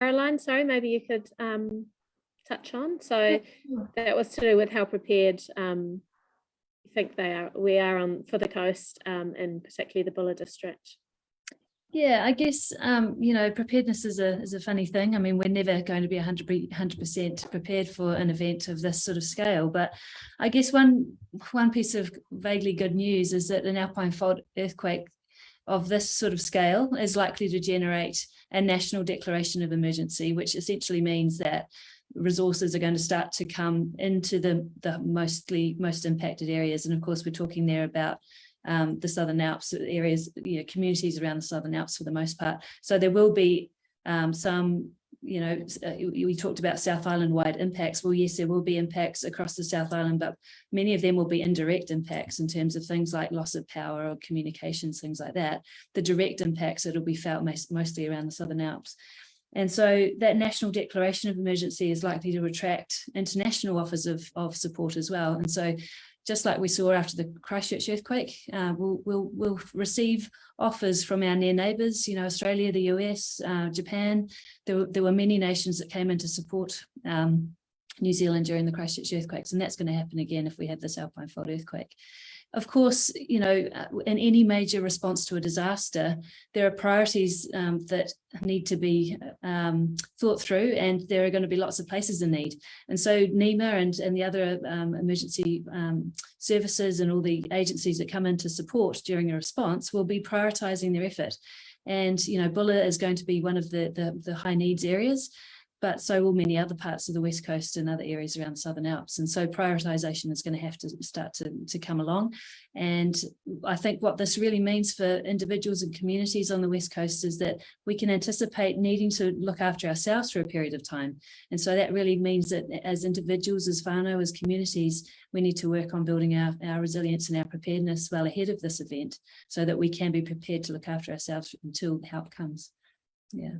Caroline, sorry, maybe you could touch on. So Sure. that was to do with how prepared you think we are on for the coast, and particularly the Buller district. Yeah, I guess, preparedness is a funny thing. I mean, we're never going to be 100% prepared for an event of this sort of scale. But I guess one piece of vaguely good news is that an Alpine fault earthquake of this sort of scale is likely to generate a national declaration of emergency, which essentially means that resources are going to start to come into the most impacted areas. And of course, we're talking there about the Southern Alps areas, communities around the Southern Alps for the most part. So there will be some, we talked about South Island wide impacts. Well, yes, there will be impacts across the South Island, but many of them will be indirect impacts in terms of things like loss of power or communications, things like that. The direct impacts, it'll be felt mostly around the Southern Alps. And so that national declaration of emergency is likely to attract international offers of support as well. And so just like we saw after the Christchurch earthquake, we'll receive offers from our near neighbours, Australia, the US, Japan. There were many nations that came in to support New Zealand during the Christchurch earthquakes, and that's going to happen again if we have this Alpine fault earthquake. Of course, in any major response to a disaster, there are priorities that need to be thought through, and there are going to be lots of places in need. And so NEMA and the other emergency services and all the agencies that come in to support during a response will be prioritising their effort. And, Buller is going to be one of the high needs areas, but so will many other parts of the West Coast and other areas around the Southern Alps. And so prioritisation is going to have to start to come along. And I think what this really means for individuals and communities on the West Coast is that we can anticipate needing to look after ourselves for a period of time. And so that really means that as individuals, as whānau, as communities, we need to work on building our resilience and our preparedness well ahead of this event so that we can be prepared to look after ourselves until help comes. Yeah.